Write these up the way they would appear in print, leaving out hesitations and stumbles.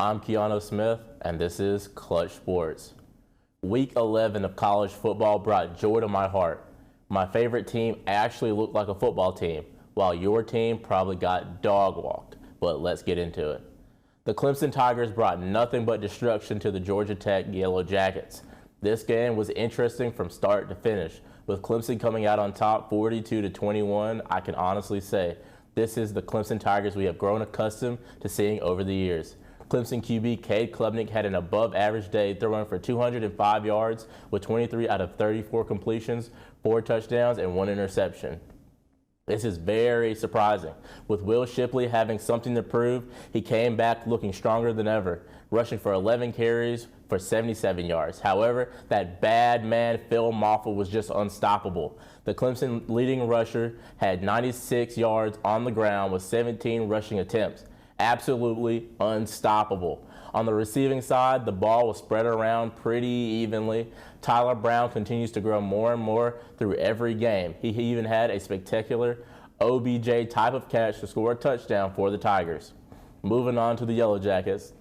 I'm Keanu Smith, and this is Clutch Sports. Week 11 of college football brought joy to my heart. My favorite team actually looked like a football team, while your team probably got dog-walked. But let's get into it. The Clemson Tigers brought nothing but destruction to the Georgia Tech Yellow Jackets. This game was interesting from start to finish, with Clemson coming out on top 42-21. I can honestly say this is the Clemson Tigers we have grown accustomed to seeing over the years. Clemson QB Cade Klubnik had an above-average day, throwing for 205 yards with 23 out of 34 completions, 4 touchdowns, and 1 interception. This is very surprising. With Will Shipley having something to prove, he came back looking stronger than ever, rushing for 11 carries for 77 yards. However, that bad man Phil Maffa was just unstoppable. The Clemson leading rusher had 96 yards on the ground with 17 rushing attempts. Absolutely unstoppable. On the receiving side, the ball was spread around pretty evenly. Tyler Brown continues to grow more and more through every game. He even had a spectacular OBJ type of catch to score a touchdown for the Tigers. Moving on to the Yellow Jackets.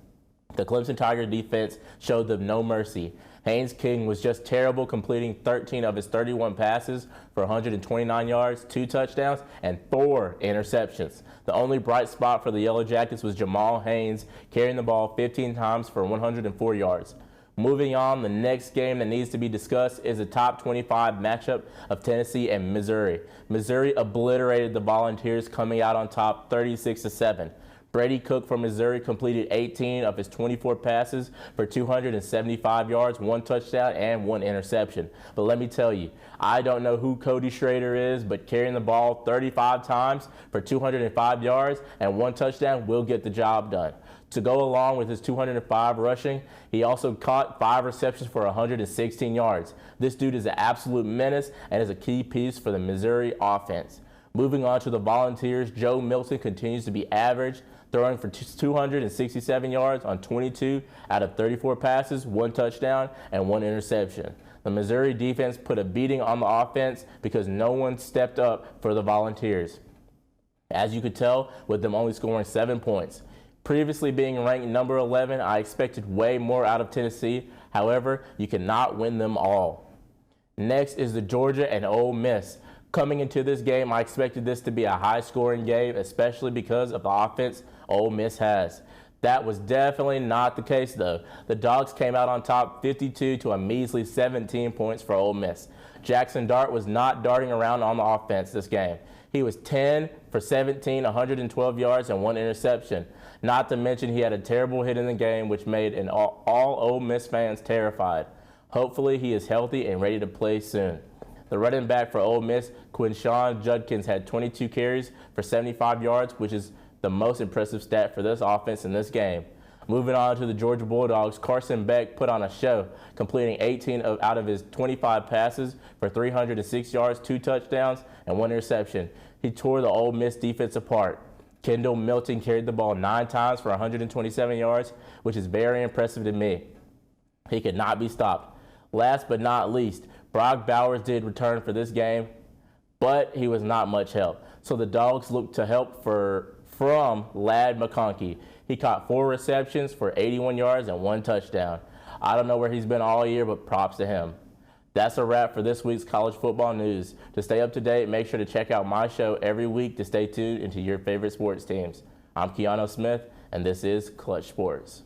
The Clemson Tiger defense showed them no mercy. Haynes King was just terrible, completing 13 of his 31 passes for 129 yards, 2 touchdowns, and 4 interceptions. The only bright spot for the Yellow Jackets was Jamal Haynes, carrying the ball 15 times for 104 yards. Moving on, the next game that needs to be discussed is the top 25 matchup of Tennessee and Missouri. Missouri obliterated the Volunteers, coming out on top 36-7. Brady Cook from Missouri completed 18 of his 24 passes for 275 yards, 1 touchdown, and 1 interception. But let me tell you, I don't know who Cody Schrader is, but carrying the ball 35 times for 205 yards and 1 touchdown will get the job done. To go along with his 205 rushing, he also caught 5 receptions for 116 yards. This dude is an absolute menace and is a key piece for the Missouri offense. Moving on to the Volunteers, Joe Milton continues to be average, throwing for 267 yards on 22 out of 34 passes, 1 touchdown, and 1 interception. The Missouri defense put a beating on the offense because no one stepped up for the Volunteers. As you could tell, with them only scoring 7 points. Previously being ranked number 11, I expected way more out of Tennessee. However, you cannot win them all. Next is the Georgia and Ole Miss. Coming into this game, I expected this to be a high-scoring game, especially because of the offense Ole Miss has. That was definitely not the case, though. The Dogs came out on top 52 to a measly 17 points for Ole Miss. Jackson Dart was not darting around on the offense this game. He was 10 for 17, 112 yards, and 1 interception. Not to mention he had a terrible hit in the game, which made all Ole Miss fans terrified. Hopefully he is healthy and ready to play soon. The running back for Ole Miss, Quinshawn Judkins, had 22 carries for 75 yards, which is the most impressive stat for this offense in this game. Moving on to the Georgia Bulldogs, Carson Beck put on a show, completing 18 out of his 25 passes for 306 yards, 2 touchdowns, and 1 interception. He tore the Ole Miss defense apart. Kendall Milton carried the ball 9 times for 127 yards, which is very impressive to me. He could not be stopped. Last but not least, Brock Bowers did return for this game, but he was not much help. So the Dogs looked to help from Ladd McConkey. He caught 4 receptions for 81 yards and 1 touchdown. I don't know where he's been all year, but props to him. That's a wrap for this week's college football news. To stay up to date, make sure to check out my show every week to stay tuned into your favorite sports teams. I'm Keanu Smith, and this is Clutch Sports.